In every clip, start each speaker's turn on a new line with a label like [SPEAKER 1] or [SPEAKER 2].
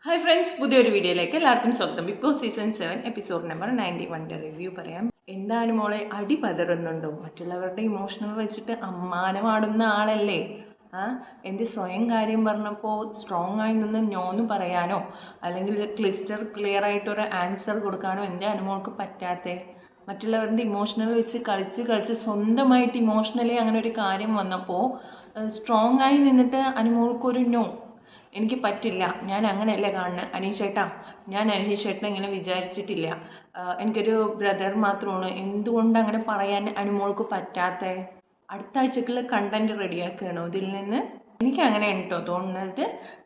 [SPEAKER 1] Hi friends, പുതിയൊരു വീഡിയോയിലേക്ക് എല്ലാവർക്കും സ്വാഗതം. Big boss season 7 episode number 91 review പറയാം. എന്താണ് മോളെ, അടി പതറുന്നുണ്ടോ? മറ്റുള്ളവരുടെ ഇമോഷണൽ വെച്ചിട്ട് അമ്മാനമാടുന്ന ആളല്ലേ? എന്ത് സ്വയം കാര്യം പറഞ്ഞപ്പോൾ സ്ട്രോങ് ആയി നിന്ന് നോന്ന് പറയാനോ അല്ലെങ്കിൽ ക്ലിയർ ആയിട്ടൊരു ആൻസർ കൊടുക്കാനോ എൻ്റെ അനുമോൾക്ക് പറ്റാത്തേ? മറ്റുള്ളവരുടെ ഇമോഷണൽ വെച്ച് കളിച്ച് സ്വന്തമായിട്ട് ഇമോഷണലി അങ്ങനെ ഒരു കാര്യം വന്നപ്പോൾ സ്ട്രോങ് ആയി നിന്നിട്ട് അനുമോൾക്കൊരു നോ, എനിക്ക് പറ്റില്ല, ഞാൻ അങ്ങനെയല്ല കാണുന്നത് അനീഷേട്ടാ, ഞാൻ അനീഷേട്ടനെ ഇങ്ങനെ വിചാരിച്ചിട്ടില്ല, എനിക്കൊരു ബ്രദർ മാത്രമാണ്, എന്തുകൊണ്ട് അങ്ങനെ പറയാൻ അനുമോൾക്ക് പറ്റാത്തേ? അടുത്ത ആഴ്ചക്കുള്ള കണ്ടന്റ് റെഡിയാക്കുകയാണോ ഇതിൽ നിന്ന്? എനിക്ക് അങ്ങനെയാണ് കേട്ടോ തോന്നുന്നത്.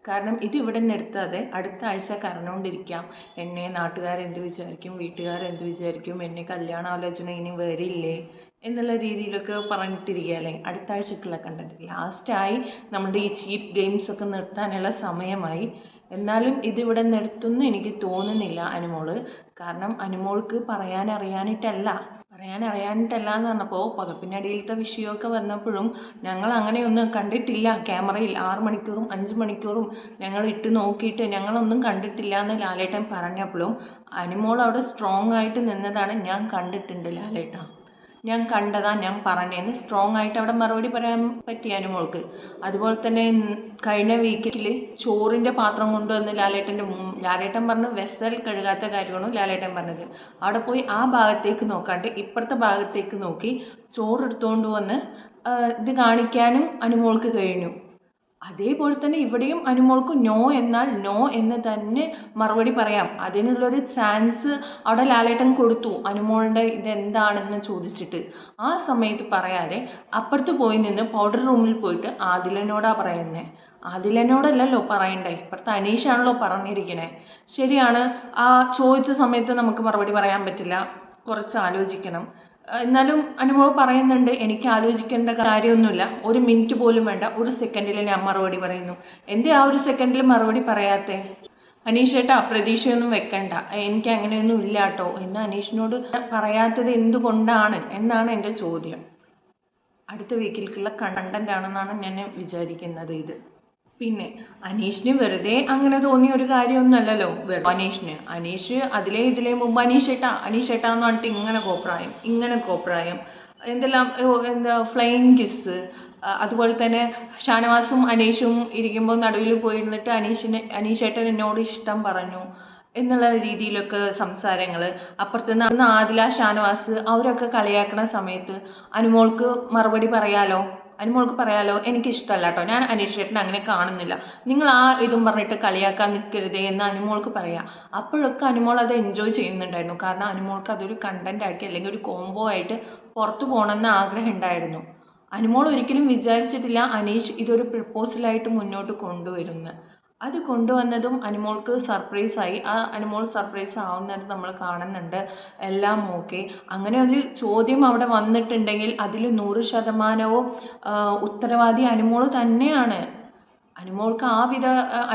[SPEAKER 1] കാരണം ഇത് ഇവിടെ നിന്ന് എടുത്താതെ അടുത്ത ആഴ്ച കറന്നുകൊണ്ടിരിക്കാം. എന്നെ നാട്ടുകാരെന്ത് വിചാരിക്കും, വീട്ടുകാരെന്ത് വിചാരിക്കും, എന്നെ കല്യാണാലോചന ഇനി വരില്ലേ എന്നുള്ള രീതിയിലൊക്കെ പറഞ്ഞിട്ടിരിക്കുകയല്ലേ. അടുത്ത ആഴ്ചക്കുള്ള കണ്ടന്റ് ലാസ്റ്റായി നമ്മുടെ ഈ ചീപ്പ് ഗെയിംസ് ഒക്കെ നിർത്താനുള്ള സമയമായി. എന്നാലും ഇതിവിടെ നിർത്തുമെന്ന് എനിക്ക് തോന്നുന്നില്ല അനുമോള്. കാരണം അനുമോൾക്ക് പറയാനറിയാനിട്ടല്ല എന്ന് പറഞ്ഞപ്പോൾ പുതപ്പിനടിയിലത്തെ വിഷയമൊക്കെ വന്നപ്പോഴും ഞങ്ങൾ അങ്ങനെയൊന്നും കണ്ടിട്ടില്ല. ക്യാമറയിൽ 6 മണിക്കൂറും 5 മണിക്കൂറും ഞങ്ങൾ ഇട്ട് നോക്കിയിട്ട് ഞങ്ങളൊന്നും കണ്ടിട്ടില്ല എന്ന് ലാലേട്ടൻ പറഞ്ഞപ്പോഴും അനുമോൾ അവിടെ സ്ട്രോങ് ആയിട്ട് നിന്നതാണ്. ഞാൻ കണ്ടിട്ടുണ്ട് ലാലേട്ട, ഞാൻ കണ്ടതാ, ഞാൻ പറഞ്ഞേന്ന് സ്ട്രോങ് ആയിട്ട് അവിടെ മറുപടി പറയാൻ പറ്റി അനുമോൾക്ക്. അതുപോലെ തന്നെ കഴിഞ്ഞ വീക്കിൽ ചോറിൻ്റെ പാത്രം കൊണ്ടുവന്ന് ലാലേട്ടൻ പറഞ്ഞ വെസൽ കഴുകാത്ത കാര്യമാണ് ലാലേട്ടൻ പറഞ്ഞത്. അവിടെ പോയി ആ ഭാഗത്തേക്ക് നോക്കാണ്ട് ഇപ്പുറത്തെ ഭാഗത്തേക്ക് നോക്കി ചോറെടുത്തുകൊണ്ട് വന്ന് ഇത് കാണിക്കാനും അനുമോൾക്ക് കഴിഞ്ഞു. അതേപോലെ തന്നെ ഇവിടെയും അനുമോൾക്ക് നോ എന്നാൽ നോ എന്ന് തന്നെ മറുപടി പറയാം. അതിനുള്ളൊരു ചാൻസ് അവിടെ ലാലേട്ടൻ കൊടുത്തു അനുമോളുടെ ഇതെന്താണെന്ന് ചോദിച്ചിട്ട്. ആ സമയത്ത് പറയാതെ അപ്പുറത്ത് പോയി നിന്ന് പൗഡർ റൂമിൽ പോയിട്ട് ആദിലനോടാ പറയുന്നത്. ആദിലനോടല്ലല്ലോ പറയണ്ടേ, ഇപ്പുറത്തെ അനീഷാണല്ലോ പറഞ്ഞിരിക്കണേ. ശരിയാണ്, ആ ചോദിച്ച സമയത്ത് നമുക്ക് മറുപടി പറയാൻ പറ്റില്ല, കുറച്ച് ആലോചിക്കണം. എന്നാലും അനുമോൾ പറയുന്നുണ്ട്, എനിക്ക് ആലോചിക്കേണ്ട കാര്യമൊന്നുമില്ല, 1 മിനിറ്റ് പോലും വേണ്ട, 1 സെക്കൻഡിൽ ഞാൻ മറുപടി പറയുന്നു. എന്തേ ആ 1 സെക്കൻഡിൽ മറുപടി പറയാത്തേ? അനീഷേട്ടാ പ്രതീക്ഷയൊന്നും വെക്കണ്ട, എനിക്ക് അങ്ങനെയൊന്നും ഇല്ല കേട്ടോ എന്ന് അനീഷിനോട് പറയാത്തത് എന്തുകൊണ്ടാണ് എന്നാണ് എൻ്റെ ചോദ്യം. അടുത്ത വീക്കിലേക്കുള്ള കണ്ടന്റ് ആണെന്നാണ് ഞാൻ വിചാരിക്കുന്നത് ഇത്. പിന്നെ അനീഷിന് വെറുതെ അങ്ങനെ തോന്നിയ ഒരു കാര്യമൊന്നുമല്ലല്ലോ അനീഷ് ഇതിലേ മുമ്പ് അനീഷേട്ടാന്ന് പറഞ്ഞിട്ട് ഇങ്ങനെ കോപ്രായം എന്തെല്ലാം, ഫ്ലൈയിങ് കിസ്. അതുപോലെ തന്നെ ഷാനവാസും അനീഷും ഇരിക്കുമ്പോൾ നടുവിൽ പോയിരുന്നിട്ട് അനീഷേട്ടൻ എന്നോട് ഇഷ്ടം പറഞ്ഞു എന്നുള്ള രീതിയിലൊക്കെ സംസാരങ്ങൾ. അപ്പുറത്തുനിന്ന് ആദില, ഷാനവാസ് അവരൊക്കെ കളിയാക്കണ സമയത്ത് അനുമോൾക്ക് പറയാലോ എനിക്കിഷ്ടമല്ല കേട്ടോ, ഞാൻ അനീഷേട്ടനെ അങ്ങനെ കാണുന്നില്ല, നിങ്ങൾ ആ ഇതും പറഞ്ഞിട്ട് കളിയാക്കാൻ നിൽക്കരുതേ എന്ന് അനുമോൾക്ക് പറയാം. അപ്പോഴൊക്കെ അനുമോൾ അത് എൻജോയ് ചെയ്യുന്നുണ്ടായിരുന്നു. കാരണം അനുമോൾക്ക് അതൊരു കണ്ടന്റ് ആക്കി അല്ലെങ്കിൽ ഒരു കോംബോ ആയിട്ട് പുറത്തു പോകണമെന്ന് ആഗ്രഹം ഉണ്ടായിരുന്നു. അനുമോൾ ഒരിക്കലും വിചാരിച്ചിട്ടില്ല അനീഷ് ഇതൊരു പ്രപ്പോസലായിട്ട് മുന്നോട്ട് കൊണ്ടുവരുന്നു. അത് കൊണ്ടുവന്നതും അനുമോൾക്ക് സർപ്രൈസായി. ആ അനുമോൾ സർപ്രൈസ് ആവുന്നത് നമ്മൾ കാണുന്നുണ്ട്. എല്ലാം ഓക്കെ. അങ്ങനെ ഒരു ചോദ്യം അവിടെ വന്നിട്ടുണ്ടെങ്കിൽ അതിൽ 100% ഉത്തരവാദി അനുമോൾ തന്നെയാണ്. അനുമോൾക്ക്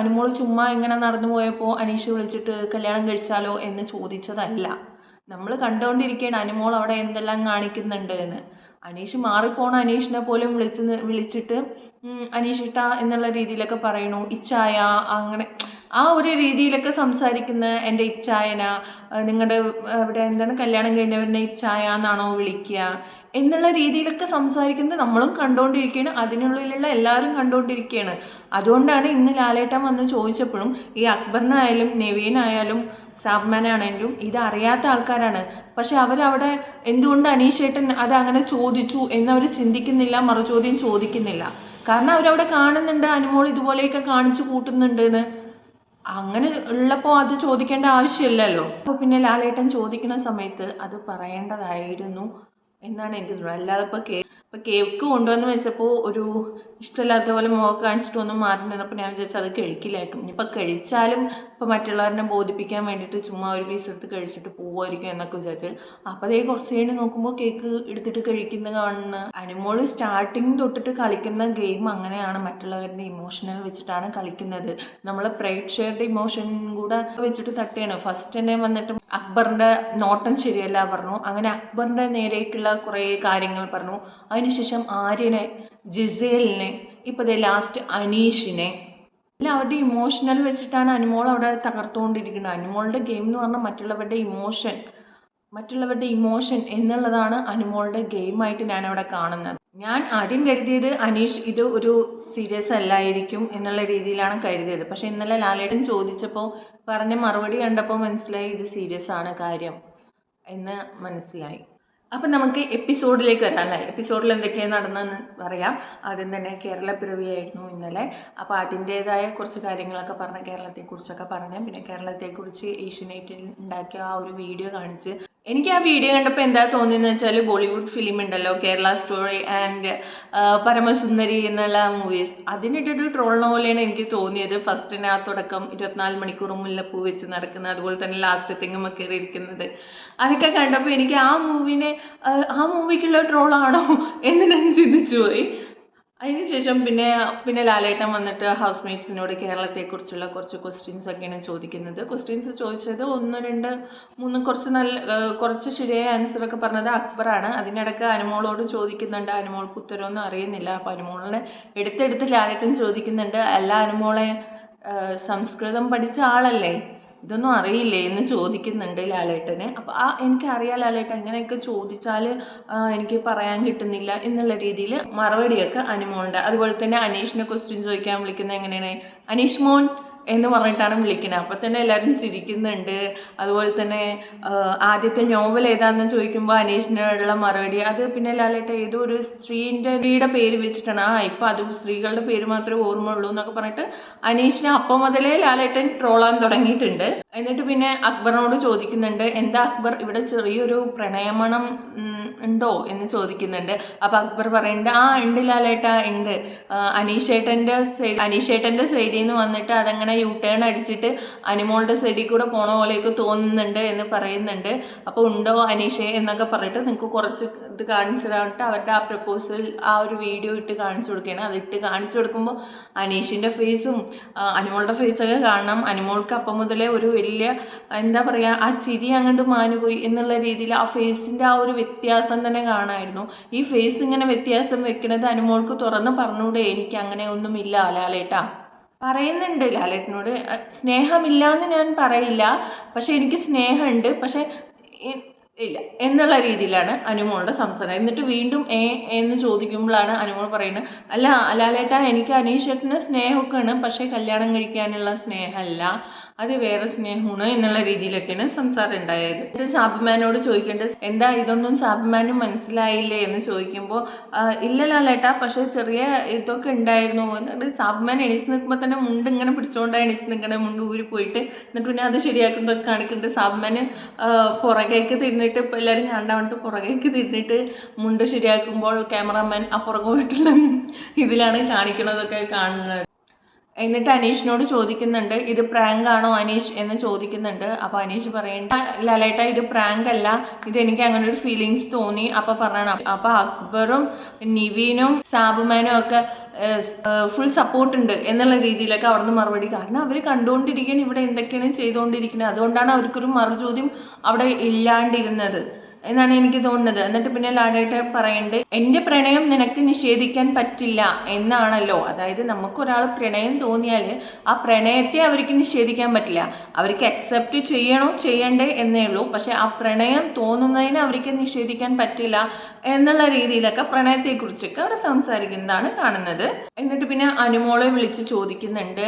[SPEAKER 1] അനുമോൾ ചുമ്മാ ഇങ്ങനെ നടന്നു പോയപ്പോൾ അനീഷ് വിളിച്ചിട്ട് കല്യാണം കഴിച്ചാലോ എന്ന് ചോദിച്ചതല്ല. നമ്മൾ കണ്ടുകൊണ്ടിരിക്കുകയാണ് അനുമോൾ അവിടെ എന്തെല്ലാം കാണിക്കുന്നുണ്ട് എന്ന്. അനീഷ് മാറിപ്പോണ അനീഷിനെ പോലും വിളിച്ചിട്ട് അനീഷിട്ട എന്നുള്ള രീതിയിലൊക്കെ പറയണു, ഇച്ചായ, അങ്ങനെ ആ ഒരു രീതിയിലൊക്കെ സംസാരിക്കുന്ന എൻ്റെ ഇച്ചായന, നിങ്ങളുടെ ഇവിടെ എന്താണ് കല്യാണം കഴിഞ്ഞവരുടെ ഇച്ചായ എന്നാണോ വിളിക്കുക എന്നുള്ള രീതിയിലൊക്കെ സംസാരിക്കുന്നത് നമ്മളും കണ്ടുകൊണ്ടിരിക്കുകയാണ്. അതിനുള്ളിലുള്ള എല്ലാവരും കണ്ടുകൊണ്ടിരിക്കുകയാണ്. അതുകൊണ്ടാണ് ഇന്ന് ലാലേട്ടൻ വന്ന് ചോദിച്ചപ്പോഴും ഈ അക്ബറിനായാലും നവീനായാലും സാബ്മാനാണെങ്കിലും ഇത് അറിയാത്ത ആൾക്കാരാണ്. പക്ഷെ അവരവിടെ എന്തുകൊണ്ട് അനീഷേട്ടൻ അത് അങ്ങനെ ചോദിച്ചു എന്നവർ ചിന്തിക്കുന്നില്ല, മറുചോദ്യം ചോദിക്കുന്നില്ല. കാരണം അവരവിടെ കാണുന്നുണ്ട് അനുമോൾ ഇതുപോലെയൊക്കെ കാണിച്ചു കൂട്ടുന്നുണ്ട് എന്ന്. അങ്ങനെ ഉള്ളപ്പോൾ അത് ചോദിക്കേണ്ട ആവശ്യമില്ലല്ലോ. അപ്പോൾ പിന്നെ ലാലേട്ടൻ ചോദിക്കുന്ന സമയത്ത് അത് പറയേണ്ടതായിരുന്നു എന്നാണ് എനിക്ക് തോന്നുന്നത്. അല്ലാതെ ഇപ്പോൾ കേക്ക് കൊണ്ടുവന്ന് വെച്ചപ്പോൾ ഒരു ഇഷ്ടമില്ലാത്ത പോലെ മുഖം കാണിച്ചിട്ട് ഒന്നും മാറി നിന്നപ്പോൾ ഞാൻ വിചാരിച്ചു അത് കഴിക്കില്ലായിരിക്കും. ഇനിയിപ്പോൾ കഴിച്ചാലും ഇപ്പോൾ മറ്റുള്ളവരെ ബോധിപ്പിക്കാൻ വേണ്ടിയിട്ട് ചുമ്മാ ഒരു പീസ് എടുത്ത് കഴിച്ചിട്ട് പോവുമായിരിക്കും എന്നൊക്കെ വിചാരിച്ചു. അപ്പോൾ അതേ കുറച്ച് കഴിഞ്ഞ് നോക്കുമ്പോൾ കേക്ക് എടുത്തിട്ട് കഴിക്കുന്ന കാണുന്ന അനുമോൾ സ്റ്റാർട്ടിങ് തൊട്ടിട്ട് കളിക്കുന്ന ഗെയിം അങ്ങനെയാണ്. മറ്റുള്ളവരുടെ ഇമോഷണൽ വെച്ചിട്ടാണ് കളിക്കുന്നത്. നമ്മൾ പ്രേക്ഷകരുടെ ഇമോഷൻ കൂടെ വെച്ചിട്ട് തട്ടുകയാണ്. ഫസ്റ്റ് തന്നെ വന്നിട്ട് അക്ബറിൻ്റെ നോട്ടം ശരിയല്ല പറഞ്ഞു. അങ്ങനെ അക്ബറിൻ്റെ നേരേക്കുള്ള കുറേ കാര്യങ്ങൾ പറഞ്ഞു. അതിനുശേഷം ആര്യനെ, ജിസേലിനെ, ഇപ്പോൾ ലാസ്റ്റ് അനീഷിനെ അല്ല, അവരുടെ ഇമോഷണൽ വെച്ചിട്ടാണ് അനുമോൾ അവിടെ തകർത്തുകൊണ്ടിരിക്കുന്നത്. അനുമോളുടെ ഗെയിം എന്ന് പറഞ്ഞാൽ മറ്റുള്ളവരുടെ ഇമോഷൻ എന്നുള്ളതാണ് അനുമോളുടെ ഗെയിമായിട്ട് ഞാൻ അവിടെ കാണുന്നത്. ഞാൻ ആദ്യം കരുതിയത് അനീഷ് ഇത് ഒരു സീരിയസ് അല്ലായിരിക്കും എന്നുള്ള രീതിയിലാണ് കരുതിയത്. പക്ഷെ ഇന്നലെ ലാലേട്ടൻ ചോദിച്ചപ്പോൾ പറഞ്ഞ മറുപടി കണ്ടപ്പോൾ മനസ്സിലായി ഇത് സീരിയസ് ആണ് കാര്യം എന്ന് മനസ്സിലായി. അപ്പം നമുക്ക് എപ്പിസോഡിലേക്ക് വരാമല്ലേ. എപ്പിസോഡിൽ എന്തൊക്കെയാണ് നടന്നതെന്ന് പറയാം. ആദ്യം തന്നെ കേരള പിറവിയായിരുന്നു ഇന്നലെ. അപ്പോൾ അതിൻ്റേതായ കുറച്ച് കാര്യങ്ങളൊക്കെ പറഞ്ഞ് കേരളത്തെക്കുറിച്ചൊക്കെ പറഞ്ഞ് പിന്നെ കേരളത്തെക്കുറിച്ച് ഏഷ്യനെറ്റിൽ ഉണ്ടാക്കിയ ആ ഒരു വീഡിയോ കാണിച്ച് എനിക്ക് ആ വീഡിയോ കണ്ടപ്പോൾ എന്താ തോന്നിയെന്ന് വെച്ചാൽ ബോളിവുഡ് ഫിലിം ഉണ്ടല്ലോ കേരള സ്റ്റോറി ആൻഡ് പരമസുന്ദരി എന്നുള്ള മൂവീസ് അതിനിട്ടൊരു ട്രോളിന പോലെയാണ് എനിക്ക് തോന്നിയത്. ഫസ്റ്റിന് ആ തുടക്കം 24 മണിക്കൂർ മുല്ലപ്പൂ വെച്ച് നടക്കുന്നത്, അതുപോലെ തന്നെ ലാസ്റ്റ് തെങ്ങുമ്മ കയറിയിരിക്കുന്നത്, അതൊക്കെ കണ്ടപ്പോൾ എനിക്ക് ആ മൂവിക്കുള്ള ട്രോളാണോ എന്ന് ഞാൻ ചിന്തിച്ചു പോയി. അതിനുശേഷം പിന്നെ ലാലേട്ടൻ വന്നിട്ട് ഹൗസ് മേറ്റ്സിനോട് കേരളത്തെക്കുറിച്ചുള്ള കുറച്ച് ക്വസ്റ്റ്യൻസ് ഒക്കെയാണ് ചോദിക്കുന്നത്. ക്വസ്റ്റ്യൻസ് ചോദിച്ചത് 1, 2, 3 കുറച്ച് ശരിയായ ആൻസറൊക്കെ പറഞ്ഞത് അക്ബറാണ്. അതിനിടയ്ക്ക് അനുമോളോട് ചോദിക്കുന്നുണ്ട്. അനുമോൾക്ക് ഉത്തരവൊന്നും അറിയുന്നില്ല. അപ്പോൾ അനുമോളിനെ എടുത്തെടുത്ത് ലാലേട്ടൻ ചോദിക്കുന്നുണ്ട്, അല്ല അനുമോളെ സംസ്കൃതം പഠിച്ച ആളല്ലേ, ഇതൊന്നും അറിയില്ലേ എന്ന് ചോദിക്കുന്നുണ്ട് ലാലേട്ടന്. അപ്പോൾ എനിക്കറിയാം ലാലേട്ടൻ അങ്ങനെയൊക്കെ ചോദിച്ചാൽ എനിക്ക് പറയാൻ കിട്ടുന്നില്ല എന്നുള്ള രീതിയിൽ മറുപടിയൊക്കെ അനുമോളുണ്ട്. അതുപോലെ തന്നെ അനീഷിനെ ക്വസ്റ്റ്യൻ ചോദിക്കാൻ വിളിക്കുന്നത് എങ്ങനെയാണ്, അനീഷ് മോൻ എന്ന് പറഞ്ഞിട്ടാണ് വിളിക്കുന്നത്. അപ്പോൾ തന്നെ എല്ലാവരും ചിരിക്കുന്നുണ്ട്. അതുപോലെ തന്നെ ആദ്യത്തെ നോവൽ ഏതാണെന്ന് ചോദിക്കുമ്പോൾ അനീഷിനുള്ള മറുപടി അത് പിന്നെ ലാലേട്ടൻ ഏതോ ഒരു സ്ത്രീയുടെ പേര് വെച്ചിട്ടാണ് ഇപ്പം അത് സ്ത്രീകളുടെ പേര് മാത്രമേ ഓർമ്മയുള്ളൂ എന്നൊക്കെ പറഞ്ഞിട്ട് അനീഷിനെ അപ്പം മുതലേ ലാലേട്ടൻ ട്രോളാൻ തുടങ്ങിയിട്ടുണ്ട്. എന്നിട്ട് പിന്നെ അക്ബറിനോട് ചോദിക്കുന്നുണ്ട്, എന്താ അക്ബർ ഇവിടെ ചെറിയൊരു പ്രണയമണം ഉണ്ടോ എന്ന് ചോദിക്കുന്നുണ്ട്. അപ്പോൾ അക്ബർ പറയുന്നുണ്ട്, ഉണ്ട് ലാലേട്ട ഉണ്ട്, അനീഷേട്ടൻ്റെ സൈഡിൽ നിന്ന് വന്നിട്ട് അതങ്ങനെ യു ടേൺ അടിച്ചിട്ട് അനുമോളുടെ സൈഡിൽ കൂടെ പോണ പോലെയൊക്കെ തോന്നുന്നുണ്ട് എന്ന് പറയുന്നുണ്ട്. അപ്പോൾ ഉണ്ടോ അനീഷേ എന്നൊക്കെ പറഞ്ഞിട്ട് നിങ്ങൾക്ക് കുറച്ച് ഇത് കാണിച്ചു തരാനിട്ട് അവരുടെ ആ പ്രപ്പോസൽ ആ ഒരു വീഡിയോ ഇട്ട് കാണിച്ചു കൊടുക്കുകയാണ്. അതിട്ട് കാണിച്ചു കൊടുക്കുമ്പോൾ അനീഷിൻ്റെ ഫേസും അനുമോളുടെ ഫേസൊക്കെ കാണണം. അനുമോൾക്ക് അപ്പം മുതലേ ഒരു വലിയ എന്താ പറയുക ആ ചിരി അങ്ങോട്ട് മാനുപോയി എന്നുള്ള രീതിയിൽ ആ ഫേസിൻ്റെ ആ ഒരു വ്യത്യാസം തന്നെ കാണാമായിരുന്നു. ഈ ഫേസ് ഇങ്ങനെ വ്യത്യാസം വെക്കുന്നത് അനുമോൾക്ക് തുറന്ന് പറഞ്ഞൂടെ, എനിക്ക് അങ്ങനെ ഒന്നുമില്ല ലാലേട്ടാ പറയുന്നുണ്ട് ലാലേട്ടനോട്. സ്നേഹമില്ല എന്ന് ഞാൻ പറയില്ല, പക്ഷെ എനിക്ക് സ്നേഹമുണ്ട്, പക്ഷെ ഇല്ല എന്നുള്ള രീതിയിലാണ് അനുമോളുടെ സംസാരം. എന്നിട്ട് വീണ്ടും എന്ന് ചോദിക്കുമ്പോഴാണ് അനുമോൾ പറയുന്നത്, അല്ല ലാലേട്ടാ എനിക്ക് അനീഷേട്ടന് സ്നേഹമൊക്കെയാണ്, പക്ഷേ കല്യാണം കഴിക്കാനുള്ള സ്നേഹമല്ല, അത് വേറെ സ്നേഹമാണ് എന്നുള്ള രീതിയിലൊക്കെയാണ് സംസാരം ഉണ്ടായത്. ഇത് സാബുമാനോട് ചോദിക്കേണ്ടത്, എന്താ ഇതൊന്നും സാബുമാന് മനസ്സിലായില്ലേ എന്ന് ചോദിക്കുമ്പോൾ ഇല്ല ലാലേട്ടാ പക്ഷേ ചെറിയ ഇതൊക്കെ ഉണ്ടായിരുന്നു. എന്നിട്ട് സാബുമാൻ എണീച്ച് നിൽക്കുമ്പോൾ തന്നെ മുണ്ട് ഇങ്ങനെ പിടിച്ചുകൊണ്ടാണ് എണീച്ച് നിൽക്കണേ, മുണ്ട് ഊരി പോയിട്ട്. എന്നിട്ട് പിന്നെ അത് ശരിയാക്കുന്നതൊക്കെ കാണിക്കുന്നുണ്ട്. സാബുമാന് പുറകേക്ക് തിരിഞ്ഞിട്ട് ഇപ്പോൾ എല്ലാവരും കണ്ടാവന്നിട്ട് പുറകേക്ക് തിരിഞ്ഞിട്ട് മുണ്ട് ശരിയാക്കുമ്പോൾ ക്യാമറാമാൻ ആ പുറകെ പോയിട്ടുള്ള ഇതിലാണ് കാണിക്കണതൊക്കെ കാണുന്നത്. എന്നിട്ട് അനീഷിനോട് ചോദിക്കുന്നുണ്ട്, ഇത് പ്രാങ്ക് ആണോ അനീഷ് എന്ന് ചോദിക്കുന്നുണ്ട്. അപ്പോൾ അനീഷ് പറയുന്നുണ്ട്, ലാലേട്ട ഇത് പ്രാങ്ക് അല്ല, ഇതെനിക്ക് അങ്ങനെ ഒരു ഫീലിങ്സ് തോന്നി അപ്പോൾ പറയണം. അപ്പോൾ അക്ബറും നിവീനും സാബുമാനും ഒക്കെ ഫുൾ സപ്പോർട്ട് ഉണ്ട് എന്നുള്ള രീതിയിലൊക്കെ അവിടുന്ന് മറുപടി. കാരണം അവർ കണ്ടുകൊണ്ടിരിക്കുകയാണ് ഇവിടെ എന്തൊക്കെയാണ് ചെയ്തുകൊണ്ടിരിക്കുന്നത്, അതുകൊണ്ടാണ് അവർക്കൊരു മറുചോദ്യം അവിടെ ഇല്ലാണ്ടിരുന്നത് എന്നാണ് എനിക്ക് തോന്നുന്നത്. എന്നിട്ട് പിന്നെ ലാലേട്ടൻ പറയുന്നുണ്ട്, എൻ്റെ പ്രണയം നിനക്ക് നിഷേധിക്കാൻ പറ്റില്ല എന്നാണല്ലോ. അതായത് നമുക്കൊരാൾ പ്രണയം തോന്നിയാൽ ആ പ്രണയത്തെ അവർക്ക് നിഷേധിക്കാൻ പറ്റില്ല, അവർക്ക് അക്സെപ്റ്റ് ചെയ്യണോ ചെയ്യണ്ടേ എന്നേ ഉള്ളൂ. പക്ഷെ ആ പ്രണയം തോന്നുന്നതിന് അവർക്ക് നിഷേധിക്കാൻ പറ്റില്ല എന്നുള്ള രീതിയിലൊക്കെ പ്രണയത്തെക്കുറിച്ചൊക്കെ അവിടെ സംസാരിക്കുന്നതാണ് കാണുന്നത്. എന്നിട്ട് പിന്നെ അനുമോളെ വിളിച്ച് ചോദിക്കുന്നുണ്ട്,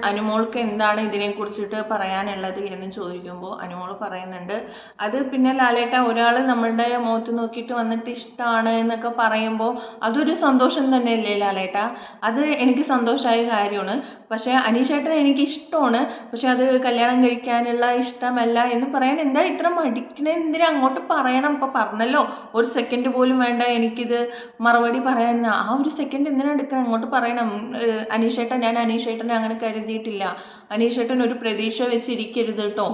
[SPEAKER 1] അനുമോൾക്ക് എന്താണ് ഇതിനെക്കുറിച്ചിട്ട് പറയാനുള്ളത് എന്ന് ചോദിക്കുമ്പോൾ അനുമോൾ പറയുന്നുണ്ട്, അത് പിന്നെ ലാലേട്ട ഒരാൾ നമ്മളുടെ മുഖത്ത് നോക്കിയിട്ട് വന്നിട്ട് ഇഷ്ടമാണ് എന്നൊക്കെ പറയുമ്പോൾ അതൊരു സന്തോഷം തന്നെയല്ലേ ലാലേട്ട, അത് എനിക്ക് സന്തോഷമായ കാര്യമാണ്. പക്ഷേ അനീഷേട്ടൻ എനിക്ക് ഇഷ്ടമാണ്, പക്ഷെ അത് കല്യാണം കഴിക്കാനുള്ള ഇഷ്ടമല്ല എന്ന് പറയാൻ എന്താ ഇത്ര മടിക്കണേ, എന്തിനാ അങ്ങോട്ട് പറയണം. ഇപ്പോൾ പറഞ്ഞല്ലോ, ഒരു സെക്കൻഡ് പോലും വേണ്ട എനിക്കിത് മറുപടി പറയാൻ, ആ ഒരു സെക്കൻഡ് എന്തിനാ എടുക്കണം, അങ്ങോട്ട് പറയണം. ഞാൻ അനീഷേട്ടനെ അങ്ങനെ കരുതിയിട്ടില്ല, അനീഷേട്ടൻ ഒരു പ്രതീക്ഷ വെച്ചിരിക്കരുത് കേട്ടോ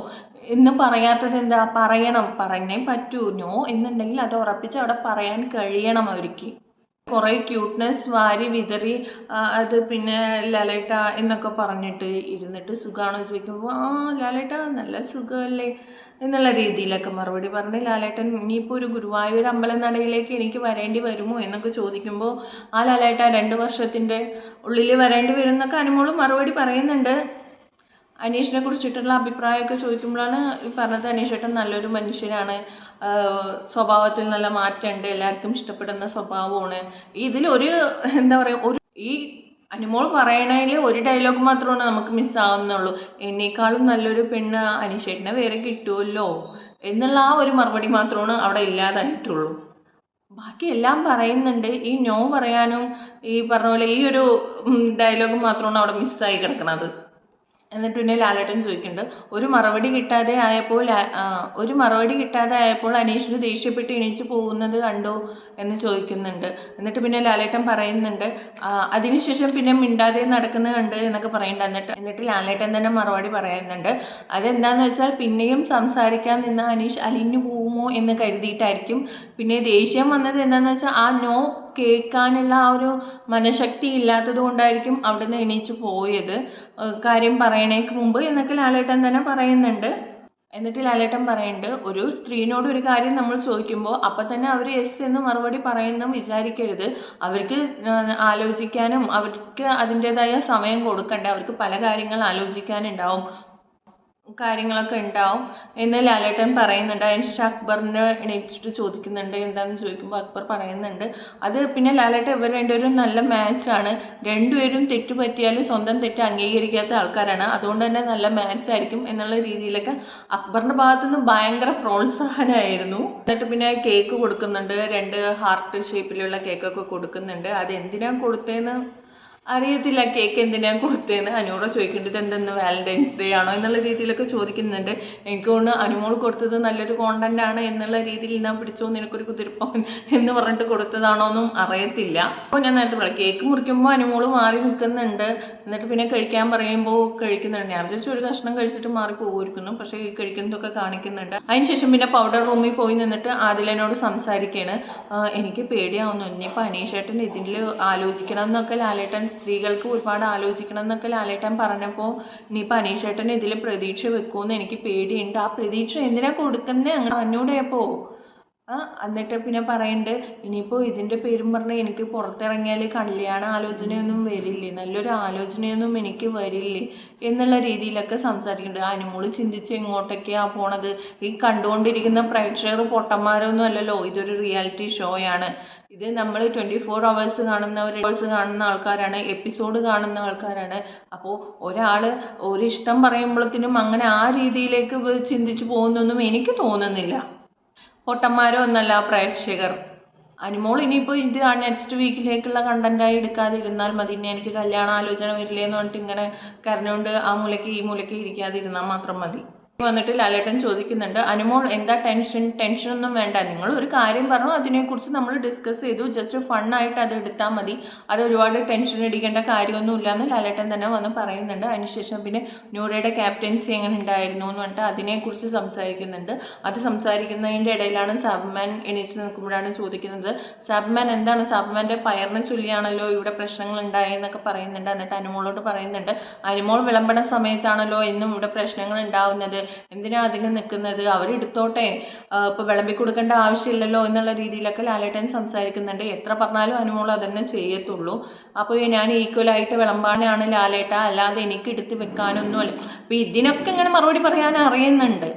[SPEAKER 1] എന്ന് പറയാത്തത് എന്താ, പറയണം, പറഞ്ഞേ പറ്റൂ. നോ എന്നുണ്ടെങ്കിൽ അത് ഉറപ്പിച്ച് അവിടെ പറയാൻ കഴിയണം അവർക്ക്. കുറേ ക്യൂട്ട്നെസ് വാരി വിതറി അത് പിന്നെ ലാലേട്ട എന്നൊക്കെ പറഞ്ഞിട്ട് ഇരുന്നിട്ട് സുഖമാണോ ചോദിക്കുമ്പോൾ ലാലേട്ട നല്ല സുഖമല്ലേ എന്നുള്ള രീതിയിലൊക്കെ മറുപടി പറഞ്ഞ് ലാലേട്ടൻ ഇനിയിപ്പോൾ ഒരു ഗുരുവായൂർ അമ്പലനടയിലേക്ക് എനിക്ക് വരേണ്ടി വരുമോ എന്നൊക്കെ ചോദിക്കുമ്പോൾ ലാലേട്ട 2 വർഷത്തിൻ്റെ ഉള്ളിൽ വരേണ്ടി വരും എന്നൊക്കെ അനുമോൾ മറുപടി പറയുന്നുണ്ട്. അനീഷിനെ കുറിച്ചിട്ടുള്ള അഭിപ്രായമൊക്കെ ചോദിക്കുമ്പോഴാണ് ഈ പറഞ്ഞത് അനീഷേട്ടൻ നല്ലൊരു മനുഷ്യനാണ്, സ്വഭാവത്തിൽ നല്ല മാറ്റമുണ്ട്, എല്ലാവർക്കും ഇഷ്ടപ്പെടുന്ന സ്വഭാവമാണ്. ഇതിലൊരു എന്താ പറയുക, ഒരു ഈ അനുമോൾ പറയണതിൽ ഒരു ഡയലോഗ് മാത്രമാണ് നമുക്ക് മിസ്സാവുന്നുള്ളൂ, എന്നേക്കാളും നല്ലൊരു പെണ്ണ് അനീഷേട്ടനെ വേറെ കിട്ടുമല്ലോ എന്നുള്ള ആ ഒരു മറുപടി മാത്രമാണ് അവിടെ ഇല്ലാതായിട്ടുള്ളൂ. ബാക്കി എല്ലാം പറയുന്നുണ്ട്. ഈ നോ പറയാനും ഈ പറഞ്ഞ പോലെ ഈ ഒരു ഡയലോഗ് മാത്രമാണ് അവിടെ മിസ്സായി കിടക്കുന്നത്. എന്നിട്ട് പിന്നെ ലാലേട്ടൻ ചോദിക്കുന്നുണ്ട്, ഒരു മറുപടി കിട്ടാതെ ആയപ്പോൾ അനീഷിന് ദേഷ്യപ്പെട്ട് എണീച്ച് പോകുന്നത് കണ്ടോ എന്ന് ചോദിക്കുന്നുണ്ട്. എന്നിട്ട് പിന്നെ ലാലേട്ടൻ പറയുന്നുണ്ട്, അതിനുശേഷം പിന്നെ മിണ്ടാതെ നടക്കുന്നത് കണ്ട് എന്നൊക്കെ പറയുന്നുണ്ട്. എന്നിട്ട് ലാലേട്ടൻ തന്നെ മറുപടി പറയുന്നുണ്ട്, അതെന്താന്ന് വെച്ചാൽ പിന്നെയും സംസാരിക്കാൻ നിന്ന് അനീഷ് അലിഞ്ഞു പോകുമോ എന്ന് കരുതിയിട്ടായിരിക്കും. പിന്നെ ദേഷ്യം വന്നത് എന്താണെന്ന് വെച്ചാൽ ആ നോ കേൾക്കാനുള്ള ആ ഒരു മനഃശക്തി ഇല്ലാത്തത് കൊണ്ടായിരിക്കും അവിടുന്ന് എണീച്ച് പോയത്, കാര്യം പറയണേക്ക് മുമ്പ് എന്നൊക്കെ ലാലേട്ടൻ തന്നെ പറയുന്നുണ്ട്. എന്നിട്ട് ലാലേട്ടൻ പറയുന്നുണ്ട്, ഒരു സ്ത്രീനോട് ഒരു കാര്യം നമ്മൾ ചോദിക്കുമ്പോൾ അപ്പം തന്നെ അവർ യെസ് എന്ന് മറുപടി പറയുന്ന വിചാരിക്കരുത്, അവർക്ക് ആലോചിക്കാനും അവർക്ക് അതിൻ്റെതായ സമയം കൊടുക്കണ്ടേ, അവർക്ക് പല കാര്യങ്ങൾ ആലോചിക്കാനുണ്ടാവും, കാര്യങ്ങളൊക്കെ ഉണ്ടാവും എന്ന് ലാലേട്ടൻ പറയുന്നുണ്ട്. അതിനുശേഷം അക്ബറിനെ എണീച്ചിട്ട് ചോദിക്കുന്നുണ്ട്, എന്താണെന്ന് ചോദിക്കുമ്പോൾ അക്ബർ പറയുന്നുണ്ട്, അത് പിന്നെ ലാലേട്ടൻ ഇവർ രണ്ടുപേരും നല്ല മാച്ചാണ്, രണ്ടുപേരും തെറ്റ് പറ്റിയാലും സ്വന്തം തെറ്റ് അംഗീകരിക്കാത്ത ആൾക്കാരാണ്, അതുകൊണ്ട് തന്നെ നല്ല മാച്ചായിരിക്കും എന്നുള്ള രീതിയിലൊക്കെ അക്ബറിൻ്റെ ഭാഗത്തുനിന്ന് ഭയങ്കര പ്രോത്സാഹനമായിരുന്നു. എന്നിട്ട് പിന്നെ കേക്ക് കൊടുക്കുന്നുണ്ട്, 2 ഹാർട്ട് ഷേപ്പിലുള്ള കേക്കൊക്കെ കൊടുക്കുന്നുണ്ട്. അത് എന്തിനാണ് കൊടുത്തതെന്ന് അറിയത്തില്ല, കേക്ക് എന്തിനാണ് കൊടുത്തതെന്ന് അനുമോള് ചോദിക്കേണ്ടത്, എന്തെന്ന് വാലന്റൈൻസ് ഡേ ആണോ എന്നുള്ള രീതിയിലൊക്കെ ചോദിക്കുന്നുണ്ട്. എനിക്ക് തോന്നുന്നു അനുമോൾ കൊടുത്തത് നല്ലൊരു കോണ്ടന്റ് ആണ് എന്നുള്ള രീതിയിൽ ഞാൻ പിടിച്ചോ നിനക്കൊരു കുതിർപ്പവൻ എന്ന് പറഞ്ഞിട്ട് കൊടുത്തതാണോ എന്നും അറിയത്തില്ല. അപ്പോൾ ഞാൻ നേരത്തെ പറയാം, കേക്ക് മുറിക്കുമ്പോൾ അനുമോള് മാറി നിൽക്കുന്നുണ്ട്, എന്നിട്ട് പിന്നെ കഴിക്കാൻ പറയുമ്പോൾ കഴിക്കുന്നുണ്ട്. ഞാൻ വിചാരിച്ചു ഒരു കഷ്ണം കഴിച്ചിട്ട് മാറി പോകുമായിരിക്കുന്നു, പക്ഷേ ഈ കഴിക്കുന്നതൊക്കെ കാണിക്കുന്നുണ്ട്. അതിനുശേഷം പിന്നെ പൗഡർ റൂമിൽ പോയി നിന്നിട്ട് ആദിലനോട് സംസാരിക്കുകയാണ്. എനിക്ക് പേടിയാവുന്നു, ഇനിയിപ്പോൾ അനീഷേട്ടൻ ഇതിൽ ആലോചിക്കണം എന്നൊക്കെ ലാലേട്ടൻ, സ്ത്രീകൾക്ക് ഒരുപാട് ആലോചിക്കണം എന്നൊക്കെ ലാലേട്ടൻ പറഞ്ഞപ്പോൾ ഇനിയിപ്പോൾ അനീഷേട്ടൻ ഇതിൽ പ്രതീക്ഷ വെക്കുമെന്ന് എനിക്ക് പേടിയുണ്ട്, ആ പ്രതീക്ഷ എന്തിനാ കൊടുക്കുന്നത് അങ്ങനെ പറഞ്ഞൂടെയപ്പോൾ. എന്നിട്ട് പിന്നെ പറയുന്നുണ്ട്, ഇനിയിപ്പോൾ ഇതിൻ്റെ പേരും പറഞ്ഞ് എനിക്ക് പുറത്തിറങ്ങിയാൽ കല്യാണ ആലോചനയൊന്നും വരില്ലേ, നല്ലൊരു ആലോചനയൊന്നും എനിക്ക് വരില്ലേ എന്നുള്ള രീതിയിലൊക്കെ സംസാരിക്കുന്നുണ്ട്. അനുമോള് ചിന്തിച്ച് എങ്ങോട്ടൊക്കെയാണ് പോണത്, ഈ കണ്ടുകൊണ്ടിരിക്കുന്ന പ്രേക്ഷകർ പൊട്ടന്മാരൊന്നും അല്ലല്ലോ, ഇതൊരു റിയാലിറ്റി ഷോയാണ്, ഇത് നമ്മൾ 24 hours കാണുന്ന ആൾക്കാരാണ്, എപ്പിസോഡ് കാണുന്ന ആൾക്കാരാണ്. അപ്പോൾ ഒരാൾ ഒരിഷ്ടം പറയുമ്പോഴത്തേനും അങ്ങനെ ആ രീതിയിലേക്ക് ചിന്തിച്ച് പോകുന്നൊന്നും എനിക്ക് തോന്നുന്നില്ല. പൊട്ടന്മാരോ ഒന്നല്ല പ്രേക്ഷകർ. അനുമോൾ ഇനിയിപ്പോൾ ഇത് നെക്സ്റ്റ് വീക്കിലേക്കുള്ള കണ്ടന്റായി എടുക്കാതിരുന്നാൽ മതി, ഇനി എനിക്ക് കല്യാണ ആലോചന വരില്ലേ എന്ന് പറഞ്ഞിട്ട് ഇങ്ങനെ കരഞ്ഞുകൊണ്ട് ആ മൂലയ്ക്ക് ഈ മൂലയ്ക്ക് ഇരിക്കാതിരുന്നാൽ മാത്രം മതി. വന്നിട്ട് ലാലേട്ടൻ ചോദിക്കുന്നുണ്ട്, അനുമോൾ എന്താ ടെൻഷനൊന്നും വേണ്ട, നിങ്ങൾ ഒരു കാര്യം പറഞ്ഞു അതിനെക്കുറിച്ച് നമ്മൾ ഡിസ്കസ് ചെയ്തു, ജസ്റ്റ് ഫണ്ണായിട്ട് അത് എടുത്താൽ മതി, അത് ഒരുപാട് ടെൻഷൻ അടിക്കേണ്ട കാര്യമൊന്നുമില്ല എന്ന് ലാലേട്ടൻ തന്നെ വന്ന് പറയുന്നുണ്ട്. അതിനുശേഷം പിന്നെ നൂറയുടെ ക്യാപ്റ്റൻസി എങ്ങനെ ഉണ്ടായിരുന്നു എന്ന് പറഞ്ഞിട്ട് അതിനെക്കുറിച്ച് സംസാരിക്കുന്നുണ്ട്. അത് സംസാരിക്കുന്നതിൻ്റെ ഇടയിലാണ് സാബ്മാൻ എണീച്ച് നിൽക്കുമ്പോഴാണ് ചോദിക്കുന്നത്, സാബ്മാൻ എന്താണ്, സാബ്മാൻ്റെ പയറിനെ ചൊല്ലിയാണല്ലോ ഇവിടെ പ്രശ്നങ്ങൾ ഉണ്ടായെന്നൊക്കെ പറയുന്നുണ്ട്. എന്നിട്ട് അനുമോളോട് പറയുന്നുണ്ട്, അനുമോൾ വിളമ്പണ സമയത്താണല്ലോ എന്നും ഇവിടെ പ്രശ്നങ്ങൾ ഉണ്ടാവുന്നത്, എന്തിനാ അതിന് നിൽക്കുന്നത്, അവരെടുത്തോട്ടെ, ഇപ്പോൾ വിളമ്പി കൊടുക്കേണ്ട ആവശ്യമില്ലല്ലോ എന്നുള്ള രീതിയിലൊക്കെ ലാലേട്ടൻ സംസാരിക്കുന്നുണ്ട്. എത്ര പറഞ്ഞാലും അനുമോൾ അതന്നെ ചെയ്യത്തുള്ളൂ. അപ്പോൾ ഞാൻ ഈക്വലായിട്ട് വിളമ്പാനാണ് ലാലേട്ട, അല്ലാതെ എനിക്ക് എടുത്ത് വെക്കാനൊന്നുമല്ല. അപ്പോൾ ഇതിനൊക്കെ ഇങ്ങനെ മറുപടി പറയാൻ അറിയുന്നുണ്ട്,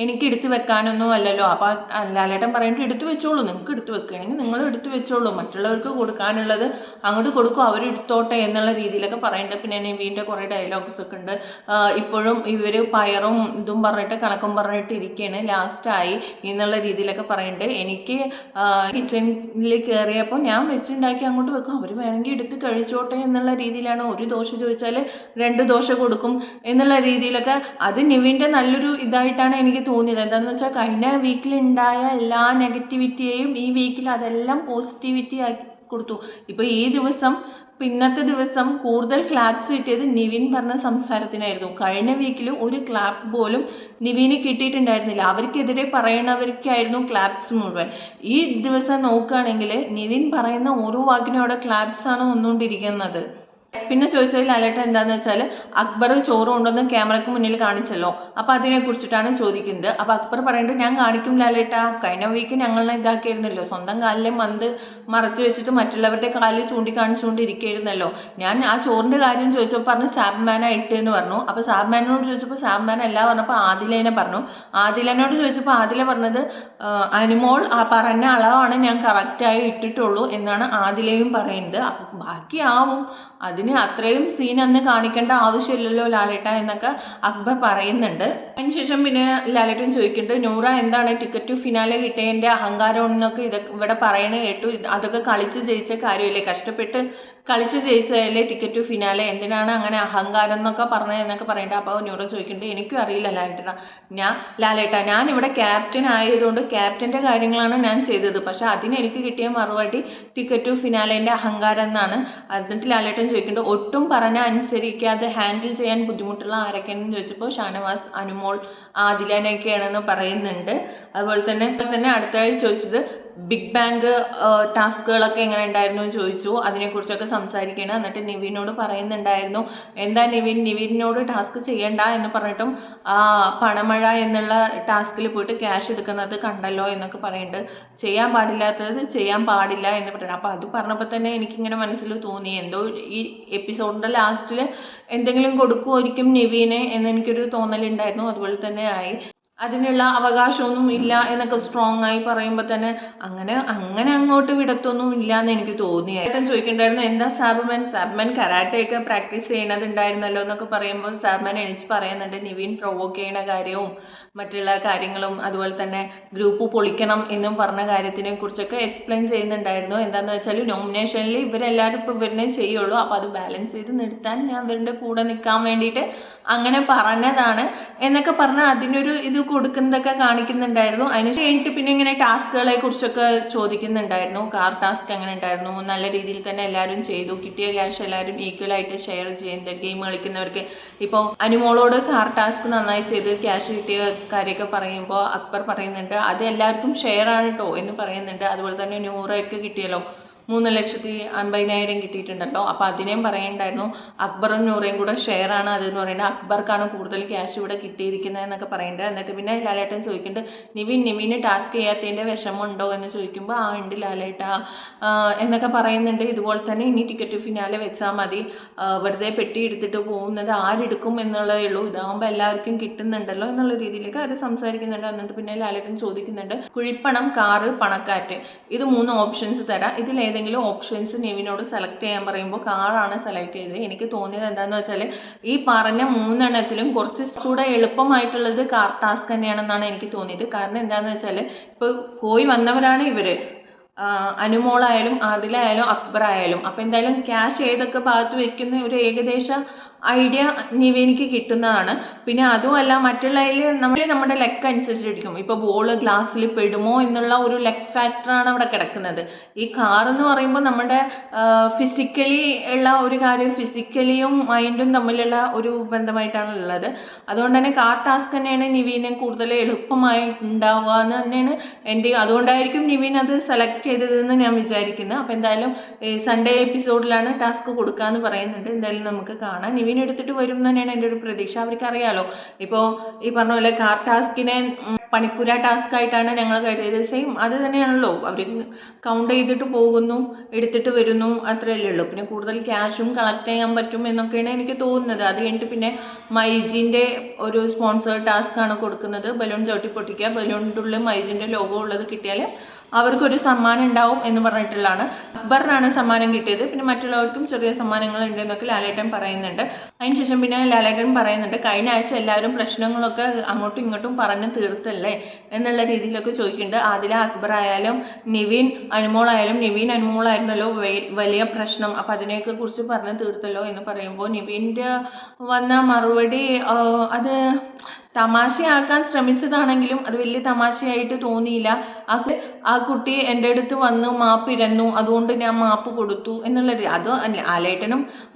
[SPEAKER 1] എനിക്ക് എടുത്ത് വെക്കാനൊന്നും അല്ലല്ലോ. അപ്പോൾ ലാലേട്ടൻ പറഞ്ഞിട്ട് എടുത്തു വെച്ചോളൂ, നിങ്ങൾക്ക് എടുത്ത് വെക്കുകയാണെങ്കിൽ നിങ്ങൾ എടുത്ത് വെച്ചോളൂ, മറ്റുള്ളവർക്ക് കൊടുക്കാനുള്ളത് അങ്ങോട്ട് കൊടുക്കും, അവരെടുത്തോട്ടെ എന്നുള്ള രീതിയിലൊക്കെ പറയുന്നുണ്ട്. പിന്നെ നിവീൻ്റെ കുറേ ഡയലോഗ്സ് ഒക്കെ ഉണ്ട്. ഇപ്പോഴും ഇവർ പയറും ഇതും പറഞ്ഞിട്ട് കണക്കും പറഞ്ഞിട്ട് ഇരിക്കുകയാണ്, ലാസ്റ്റായി എന്നുള്ള രീതിയിലൊക്കെ പറയുന്നുണ്ട്. എനിക്ക് കിച്ചണിൽ കയറിയപ്പോൾ ഞാൻ വെച്ചുണ്ടാക്കി അങ്ങോട്ട് വെക്കും, അവർ വേണമെങ്കിൽ എടുത്ത് കഴിച്ചോട്ടെ എന്നുള്ള രീതിയിലാണ്, ഒരു ദോശ ചോദിച്ചാൽ 2 ദോശ കൊടുക്കും എന്നുള്ള രീതിയിലൊക്കെ. അത് നിവീൻ്റെ നല്ലൊരു ഇതായിട്ടാണ് എനിക്ക് തോന്നിയത്. എന്താണെന്ന് വെച്ചാൽ കഴിഞ്ഞ വീക്കിലുണ്ടായ എല്ലാ നെഗറ്റിവിറ്റിയെയും ഈ വീക്കിൽ അതെല്ലാം പോസിറ്റിവിറ്റി ആക്കി കൊടുത്തു. ഇപ്പോൾ ഈ ദിവസം പിന്നത്തെ ദിവസം കൂടുതൽ ക്ലാപ്സ് കിട്ടിയത് നിവിൻ പറഞ്ഞ സംസാരത്തിനായിരുന്നു. കഴിഞ്ഞ വീക്കിൽ ഒരു ക്ലാപ്പ് പോലും നിവിന് കിട്ടിയിട്ടുണ്ടായിരുന്നില്ല. അവർക്കെതിരെ പറയണവർക്കായിരുന്നു ക്ലാപ്സ് മുഴുവൻ. ഈ ദിവസം നോക്കുകയാണെങ്കിൽ നിവിൻ പറയുന്ന ഓരോ വാക്കിനും അവിടെ ക്ലാപ്സ് ആണ് വന്നുകൊണ്ടിരിക്കുന്നത്. പിന്നെ ചോദിച്ചതിൽ ലാലേട്ടൻ എന്താണെന്ന് വെച്ചാൽ അക്ബർ ചോറ് കൊണ്ടുവന്ന് ക്യാമറയ്ക്ക് മുന്നിൽ കാണിച്ചല്ലോ, അപ്പോൾ അതിനെ കുറിച്ചിട്ടാണ് ചോദിക്കുന്നത്. അപ്പോൾ അക്ബർ പറയുന്നത് ഞാൻ കാണിക്കും ലാലേട്ട, കഴിഞ്ഞ വീക്ക് ഞങ്ങളെ ഇതാക്കിയിരുന്നല്ലോ, സ്വന്തം കാലിലെ മന്ത് മറച്ചു വെച്ചിട്ട് മറ്റുള്ളവരുടെ കാലിൽ ചൂണ്ടിക്കാണിച്ചുകൊണ്ടിരിക്കുകയായിരുന്നല്ലോ. ഞാൻ ആ ചോറിൻ്റെ കാര്യം ചോദിച്ചപ്പോൾ പറഞ്ഞു സാബ്മാനാ ഇട്ട് എന്ന് പറഞ്ഞു. അപ്പോൾ സാബ്മാനോട് ചോദിച്ചപ്പോൾ സാബ്മാൻ അല്ല പറഞ്ഞപ്പോൾ ആദിലേനെ പറഞ്ഞു. ആദിലനോട് ചോദിച്ചപ്പോൾ ആദില പറഞ്ഞത് അനുമോൾ ആ പറഞ്ഞ അളവാണ് ഞാൻ കറക്റ്റായി ഇട്ടിട്ടുള്ളൂ എന്നാണ് ആദിലയും പറയുന്നത്. ബാക്കിയാവും, അതിന് അത്രയും സീൻ അന്ന് കാണിക്കേണ്ട ആവശ്യമില്ലല്ലോ ലാലേട്ട എന്നൊക്കെ അക്ബർ പറയുന്നുണ്ട്. അതിനുശേഷം പിന്നെ ലാലേട്ടൻ ചോദിക്കുന്നുണ്ട് നൂറ എന്താണ് ടിക്കറ്റ് ടു ഫിനാലെ കിട്ടിയതിൻ്റെ അഹങ്കാരം എന്നൊക്കെ ഇതൊക്കെ ഇവിടെ പറയണ കേട്ടു, അതൊക്കെ കളിച്ച് ജയിച്ച കാര്യമില്ലേ, കഷ്ടപ്പെട്ട് കളിച്ച് ജയിച്ചതല്ലേ ടിക്കറ്റ് ടു ഫിനാലെ, എന്തിനാണ് അങ്ങനെ അഹങ്കാരം എന്നൊക്കെ പറഞ്ഞതെന്നൊക്കെ പറയണ്ട. അപ്പോൾ നൂറ ചോദിക്കുന്നുണ്ട് എനിക്കും അറിയില്ല ലാലേട്ട ഞാൻ ഇവിടെ ക്യാപ്റ്റൻ ആയതുകൊണ്ട് ക്യാപ്റ്റൻ്റെ കാര്യങ്ങളാണ് ഞാൻ ചെയ്തത്, പക്ഷെ അതിന് എനിക്ക് കിട്ടിയ മറുപടി ടിക്കറ്റ് ടു ഫിനാലേൻ്റെ അഹങ്കാരം എന്നാണ്. എന്നിട്ട് ലാലേട്ടൻ ചോദിക്കുന്നുണ്ട് ഒട്ടും പറഞ്ഞാൽ അനുസരിക്കാതെ ഹാൻഡിൽ ചെയ്യാൻ ബുദ്ധിമുട്ടുള്ള ആരൊക്കെയാണെന്ന് ചോദിച്ചപ്പോൾ ഷാനവാസ്, അനുമോൾ, ആദിലനൊക്കെയാണെന്ന് പറയുന്നുണ്ട്. അതുപോലെ തന്നെ അടുത്തതായി ചോദിച്ചത് ബിഗ് ബാങ്ക് ടാസ്കുകളൊക്കെ എങ്ങനെ ഉണ്ടായിരുന്നു എന്ന് ചോദിച്ചു. അതിനെക്കുറിച്ചൊക്കെ സംസാരിക്കണം. എന്നിട്ട് നിവിനോട് പറയുന്നുണ്ടായിരുന്നു എന്താ നിവിനോട് ടാസ്ക് ചെയ്യണ്ട എന്ന് പറഞ്ഞിട്ടും പണമഴ എന്നുള്ള ടാസ്കിൽ പോയിട്ട് ക്യാഷ് എടുക്കുന്നത് കണ്ടല്ലോ എന്നൊക്കെ പറയുന്നുണ്ട്. ചെയ്യാൻ പാടില്ലാത്തത് ചെയ്യാൻ പാടില്ല എന്ന് പറയുന്നത്. അപ്പോൾ അത് പറഞ്ഞപ്പോൾ തന്നെ എനിക്കിങ്ങനെ മനസ്സിൽ തോന്നി എന്തോ ഈ എപ്പിസോഡിൻ്റെ ലാസ്റ്റിൽ എന്തെങ്കിലും കൊടുക്കുമായിരിക്കും നിവിനെ എന്നെനിക്കൊരു തോന്നലുണ്ടായിരുന്നു. അതുപോലെ തന്നെ ആയി. അതിനുള്ള അവകാശമൊന്നും ഇല്ല എന്നൊക്കെ സ്ട്രോങ് ആയി പറയുമ്പോൾ തന്നെ അങ്ങനെ അങ്ങോട്ട് വിടത്തൊന്നും ഇല്ല എന്ന് എനിക്ക് തോന്നി. ഏട്ടൻ ചോദിക്കണ്ടായിരുന്നു എന്താ സാബ്മാൻ കരാട്ടയൊക്കെ പ്രാക്ടീസ് ചെയ്യണതുണ്ടായിരുന്നല്ലോ എന്നൊക്കെ പറയുമ്പോൾ സാബ്മാൻ എണീച്ച് പറയുന്നുണ്ട് നിവിൻ പ്രൊവോക്ക് ചെയ്യണ കാര്യവും മറ്റുള്ള കാര്യങ്ങളും അതുപോലെ തന്നെ ഗ്രൂപ്പ് പൊളിക്കണം എന്നും പറഞ്ഞ കാര്യത്തിനെ കുറിച്ചൊക്കെ എക്സ്പ്ലെയിൻ ചെയ്യുന്നുണ്ടായിരുന്നു. എന്താണെന്ന് വെച്ചാൽ നോമിനേഷനിൽ ഇവരെല്ലാവരും ഇപ്പോൾ ഇവരിനെ ചെയ്യുള്ളൂ, അപ്പോൾ അത് ബാലൻസ് ചെയ്ത് നിർത്താൻ ഞാൻ ഇവരുടെ കൂടെ നിൽക്കാൻ വേണ്ടിയിട്ട് അങ്ങനെ പറഞ്ഞതാണ് എന്നൊക്കെ പറഞ്ഞാൽ അതിനൊരു ഇത് കൊടുക്കുന്നതൊക്കെ കാണിക്കുന്നുണ്ടായിരുന്നു. അതിന് കഴിഞ്ഞിട്ട് പിന്നെ ഇങ്ങനെ ടാസ്കുകളെ കുറിച്ചൊക്കെ ചോദിക്കുന്നുണ്ടായിരുന്നു. കാർ ടാസ്ക് എങ്ങനെ ഉണ്ടായിരുന്നു, നല്ല രീതിയിൽ തന്നെ എല്ലാവരും ചെയ്തു, കിട്ടിയ ക്യാഷ് എല്ലാവരും ഈക്വലായിട്ട് ഷെയർ ചെയ്യുന്നത്, ഗെയിം കളിക്കുന്നവർക്ക്. ഇപ്പോൾ അനുമോളോട് കാർ ടാസ്ക് നന്നായി ചെയ്ത് ക്യാഷ് കിട്ടിയ കാര്യമൊക്കെ പറയുമ്പോൾ അക്ബർ പറയുന്നുണ്ട് അത് എല്ലാവർക്കും ഷെയർ ആണ് കേട്ടോ എന്ന് പറയുന്നുണ്ട്. അതുപോലെ തന്നെ നൂറൊക്കെ കിട്ടിയല്ലോ, 3,50,000 കിട്ടിയിട്ടുണ്ടല്ലോ, അപ്പോൾ അതിനെയും പറയുന്നുണ്ടായിരുന്നു അക്ബറും നൂറയും കൂടെ ഷെയർ ആണ് അതെന്ന് പറയുന്നത്, അക്ബർക്കാണ് കൂടുതൽ ക്യാഷ് ഇവിടെ കിട്ടിയിരിക്കുന്നത് എന്നൊക്കെ പറയുന്നുണ്ട്. എന്നിട്ട് പിന്നെ ലാലേട്ടൻ ചോദിക്കുന്നുണ്ട് നിവിന് ടാസ്ക് ചെയ്യാത്തതിൻ്റെ വിഷമമുണ്ടോ എന്ന് ചോദിക്കുമ്പോൾ ഉണ്ട് ലാലേട്ട എന്നൊക്കെ പറയുന്നുണ്ട്. ഇതുപോലെ തന്നെ ഇനി ടിക്കറ്റ് ഫിനാലെ വെച്ചാൽ മതി, വെറുതെ പെട്ടി എടുത്തിട്ട് പോകുന്നത് ആരെടുക്കും എന്നുള്ളതേ ഉള്ളൂ, ഇതാകുമ്പോൾ എല്ലാവർക്കും കിട്ടുന്നുണ്ടല്ലോ എന്നുള്ള രീതിയിലേക്ക് അവർ സംസാരിക്കുന്നുണ്ട്. എന്നിട്ട് പിന്നെ ലാലേട്ടൻ ചോദിക്കുന്നുണ്ട് കുഴിപ്പണം, കാറ്, പണക്കാറ്റ്, ഇത് 3 ഓപ്ഷൻസ് തരാം, ഇതിൽ ഏതെങ്കിലും ഓപ്ഷൻസ് നിവിനോട് സെലക്ട് ചെയ്യാൻ പറയുമ്പോൾ കാറാണ് സെലക്ട് ചെയ്തത്. എനിക്ക് തോന്നിയത് എന്താണെന്ന് വെച്ചാൽ ഈ പറഞ്ഞ 3 എണ്ണത്തിലും കുറച്ചുകൂടെ എളുപ്പമായിട്ടുള്ളത് കാർ ടാസ്ക് തന്നെയാണെന്നാണ് എനിക്ക് തോന്നിയത്. കാരണം എന്താണെന്ന് വെച്ചാൽ ഇപ്പോൾ പോയി വന്നവരാണ് ഇവർ, അനുമോളായാലും ആദിലായാലും അക്ബറായാലും. അപ്പോൾ എന്തായാലും ക്യാഷ് ഏതൊക്കെ ഭാഗത്ത് വെക്കുന്ന ഒരു ഏകദേശ ഐഡിയ നിവിനിക്ക് കിട്ടുന്നതാണ്. പിന്നെ അതുമല്ല മറ്റുള്ളതിൽ നമ്മുടെ ലെക്ക് അനുസരിച്ചിരിക്കും. ഇപ്പോൾ ബോൾ ഗ്ലാസ്സിൽ പെടുമോ എന്നുള്ള ഒരു ലെക്ക് ഫാക്ടറാണ് അവിടെ കിടക്കുന്നത്. ഈ കാർ എന്ന് പറയുമ്പോൾ നമ്മുടെ ഫിസിക്കലി ഉള്ള ഒരു കാര്യം, ഫിസിക്കലിയും മൈൻഡും തമ്മിലുള്ള ഒരു ബന്ധമായിട്ടാണ് ഉള്ളത്. അതുകൊണ്ട് തന്നെ കാർ ടാസ്ക് തന്നെയാണ് നിവിനെ കൂടുതൽ എളുപ്പമായി ഉണ്ടാവുക എന്ന് തന്നെയാണ് എൻ്റെ, അതുകൊണ്ടായിരിക്കും നിവിൻ അത് സെലക്ട് ചെയ്തതെന്ന് ഞാൻ വിചാരിക്കുന്നത്. അപ്പോൾ എന്തായാലും സൺഡേ എപ്പിസോഡിലാണ് ടാസ്ക് കൊടുക്കാമെന്ന് പറയുന്നുണ്ട്. എന്തായാലും നമുക്ക് കാണാം. നിവിൻ എടുത്തിട്ട് വരും തന്നെയാണ് എൻ്റെ ഒരു പ്രതീക്ഷ. അവർക്കറിയാലോ ഇപ്പോൾ ഈ പറഞ്ഞ പോലെ കാർ ടാസ്കിനെ പണിപ്പുര ടാസ്ക് ആയിട്ടാണ് ഞങ്ങൾ കരുതിയത്. സെയിം അത് തന്നെയാണല്ലോ, അവർ കൗണ്ട് ചെയ്തിട്ട് പോകുന്നു, എടുത്തിട്ട് വരുന്നു, അത്രയല്ലേ ഉള്ളൂ. പിന്നെ കൂടുതൽ ക്യാഷും കളക്ട് ചെയ്യാൻ പറ്റും എന്നൊക്കെയാണ് എനിക്ക് തോന്നുന്നത്. അത് കഴിഞ്ഞിട്ട് പിന്നെ മൈജിൻ്റെ ഒരു സ്പോൺസർ ടാസ്ക് ആണ് കൊടുക്കുന്നത്. ബലൂൺ ചവിട്ടി പൊട്ടിക്കുക, ബലൂണിൻ്റെ ഉള്ളിൽ മൈജിൻ്റെ ലോഗോ ഉള്ളത് കിട്ടിയാൽ അവർക്കൊരു സമ്മാനം ഉണ്ടാവും എന്ന് പറഞ്ഞിട്ടുള്ളതാണ്. അക്ബറിനാണ് സമ്മാനം കിട്ടിയത്, പിന്നെ മറ്റുള്ളവർക്കും ചെറിയ സമ്മാനങ്ങൾ ഉണ്ടെന്നൊക്കെ ലാലേട്ടൻ പറയുന്നുണ്ട്. അതിനുശേഷം പിന്നെ ലാലേട്ടൻ പറയുന്നുണ്ട് കഴിഞ്ഞ ആഴ്ച എല്ലാവരും പ്രശ്നങ്ങളൊക്കെ അങ്ങോട്ടും ഇങ്ങോട്ടും പറഞ്ഞ് തീർത്തല്ലേ എന്നുള്ള രീതിയിലൊക്കെ ചോദിക്കുന്നുണ്ട്. ആദില, അക്ബർ ആയാലും നിവിൻ, അനുമോളായാലും, നിവിൻ അനുമോളായിരുന്നല്ലോ വലിയ പ്രശ്നം, അപ്പം അതിനെയൊക്കെ കുറിച്ച് പറഞ്ഞ് തീർത്തല്ലോ എന്ന് പറയുമ്പോൾ നിവിൻ്റെ വന്ന മറുപടി അത് തമാശയാക്കാൻ ശ്രമിച്ചതാണെങ്കിലും അത് വലിയ തമാശയായിട്ട് തോന്നിയില്ല. ആ കുട്ടി എൻ്റെ അടുത്ത് വന്ന് മാപ്പിരന്നു, അതുകൊണ്ട് ഞാൻ മാപ്പ് കൊടുത്തു എന്നുള്ളൊരു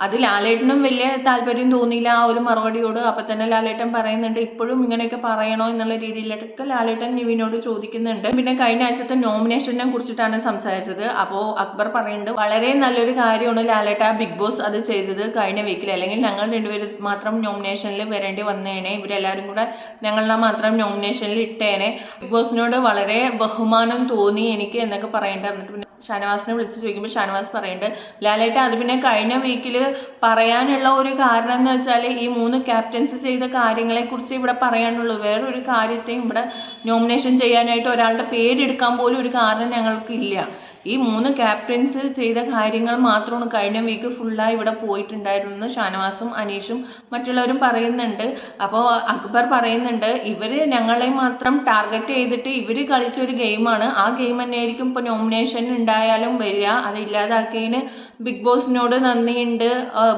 [SPEAKER 1] അത് ലാലേട്ടനും വലിയ താല്പര്യം തോന്നിയില്ല ആ ഒരു മറുപടിയോട്. അപ്പം തന്നെ ലാലേട്ടൻ പറയുന്നുണ്ട് ഇപ്പോഴും ഇങ്ങനെയൊക്കെ പറയണോ എന്നുള്ള രീതിയിലൊക്കെ ലാലേട്ടൻ നിവിനോട് ചോദിക്കുന്നുണ്ട്. പിന്നെ കഴിഞ്ഞ ആഴ്ചത്തെ നോമിനേഷനെ കുറിച്ചിട്ടാണ് സംസാരിച്ചത്. അപ്പോൾ അക്ബർ പറയുന്നുണ്ട് വളരെ നല്ലൊരു കാര്യമാണ് ലാലേട്ട ബിഗ് ബോസ് അത് ചെയ്തത് കഴിഞ്ഞ വീക്കിൽ, അല്ലെങ്കിൽ ഞങ്ങൾ രണ്ടുപേരും മാത്രം നോമിനേഷനിൽ വരേണ്ടി വന്നേനെ, ഇവരെല്ലാവരും കൂടെ ഞങ്ങളെ മാത്രം നോമിനേഷനിൽ ഇട്ടേനെ, ബിഗ് ബോസിനോട് വളരെ ബഹുമാനം തോന്നി എനിക്ക് എന്നൊക്കെ പറയുന്നുണ്ട്. എന്നിട്ട് പിന്നെ ഷാനവാസിനെ വിളിച്ച് ചോദിക്കുമ്പോൾ ഷാനവാസ് പറയുന്നുണ്ട് ലാലേട്ട അത് പിന്നെ കഴിഞ്ഞ വീക്കിൽ പറയാനുള്ള ഒരു കാരണം എന്ന് വെച്ചാൽ ഈ 3 ക്യാപ്റ്റൻസ് ചെയ്ത കാര്യങ്ങളെക്കുറിച്ച് ഇവിടെ പറയാനുള്ളൂ, വേറൊരു കാര്യത്തെയും ഇവിടെ നോമിനേഷൻ ചെയ്യാനായിട്ട് ഒരാളുടെ പേരെടുക്കാൻ പോലും ഒരു കാരണം ഞങ്ങൾക്കില്ല. ഈ 3 ക്യാപ്റ്റൻസ് ചെയ്ത കാര്യങ്ങൾ മാത്രമാണ് കഴിഞ്ഞ വീക്ക് ഫുള്ളായി ഇവിടെ പോയിട്ടുണ്ടായിരുന്നെന്ന് ഷാനവാസും അനീഷും മറ്റുള്ളവരും പറയുന്നുണ്ട്. അപ്പോൾ അക്ബർ പറയുന്നുണ്ട് ഇവർ ഞങ്ങളെ മാത്രം ടാർഗറ്റ് ചെയ്തിട്ട് ഇവർ കളിച്ചൊരു ഗെയിമാണ്, ആ ഗെയിം തന്നെയായിരിക്കും ഇപ്പോൾ നോമിനേഷൻ ഉണ്ടായാലും വരിക, അത് ഇല്ലാതാക്കിയതിന് ബിഗ് ബോസിനോട് നന്ദിയുണ്ട്,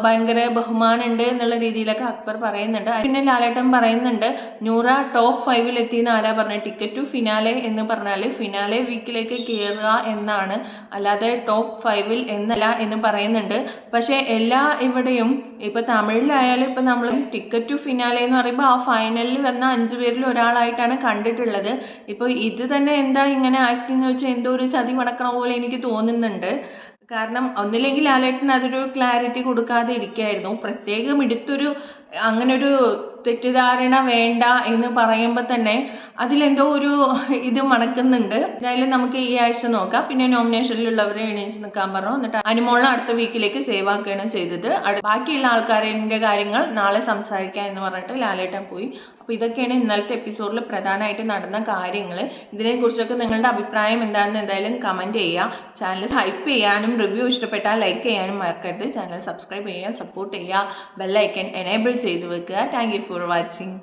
[SPEAKER 1] ഭയങ്കര ബഹുമാനമുണ്ട് എന്നുള്ള രീതിയിലൊക്കെ അക്ബർ പറയുന്നുണ്ട്. പിന്നെ ലാലേട്ടൻ പറയുന്നുണ്ട് നൂറ ടോപ്പ് 5 എത്തിയെന്ന് ആരാ പറഞ്ഞത്, ടിക്കറ്റ് ടു ഫിനാലെ എന്ന് പറഞ്ഞാൽ ഫിനാലെ വീക്കിലേക്ക് കയറുക എന്നാണ്, അല്ലാതെ ടോപ്പ് 5 എന്നല്ല എന്ന് പറയുന്നുണ്ട്. പക്ഷേ ഇവിടെയും ഇപ്പം തമിഴിലായാലും ഇപ്പം നമ്മൾ ടിക്കറ്റ് ടു ഫിനാലെ എന്ന് പറയുമ്പോൾ ആ ഫൈനലിൽ വന്ന 5 പേരിൽ ഒരാളായിട്ടാണ് കണ്ടിട്ടുള്ളത്. ഇപ്പോൾ ഇത് തന്നെ എന്താ ഇങ്ങനെ ആക്കിയെന്ന് വെച്ചാൽ എന്തോ ഒരു ചതി മടക്കണ പോലെ എനിക്ക് തോന്നുന്നുണ്ട്. കാരണം ഒന്നില്ലെങ്കിൽ ലാലേട്ടൻ അതൊരു ക്ലാരിറ്റി കൊടുക്കാതെ ഇരിക്കുകയായിരുന്നു, പ്രത്യേകം അങ്ങനൊരു തെറ്റിദ്ധാരണ വേണ്ട എന്ന് പറയുമ്പോൾ തന്നെ അതിലെന്തോ ഒരു ഇത് മണക്കുന്നുണ്ട്. എന്തായാലും നമുക്ക് ഈ ആഴ്ച നോക്കാം. പിന്നെ നോമിനേഷനിലുള്ളവരെ എണീച്ച് നിൽക്കാൻ പറഞ്ഞു. എന്നിട്ട് അനുമോളിനെ അടുത്ത വീക്കിലേക്ക് സേവ് ആക്കുകയാണ് ചെയ്തത്. ബാക്കിയുള്ള ആൾക്കാരുടെ കാര്യങ്ങൾ നാളെ സംസാരിക്കാം എന്ന് പറഞ്ഞിട്ട് ലാലേട്ടൻ പോയി. അപ്പോൾ ഇതൊക്കെയാണ് ഇന്നലത്തെ എപ്പിസോഡിൽ പ്രധാനമായിട്ട് നടന്ന കാര്യങ്ങൾ. ഇതിനെക്കുറിച്ചൊക്കെ നിങ്ങളുടെ അഭിപ്രായം എന്താണെന്ന് എന്തായാലും കമൻറ്റ് ചെയ്യുക. ചാനൽ ഹൈപ്പ് ചെയ്യാനും റിവ്യൂ ഇഷ്ടപ്പെട്ടാൽ ലൈക്ക് ചെയ്യാനും മറക്കരുത്. ചാനൽ സബ്സ്ക്രൈബ് ചെയ്യുക, സപ്പോർട്ട് ചെയ്യുക, ബെല്ലൈക്കൺ എനേബിൾ ചെയ്ത് വെക്കുക. Thank you for watching.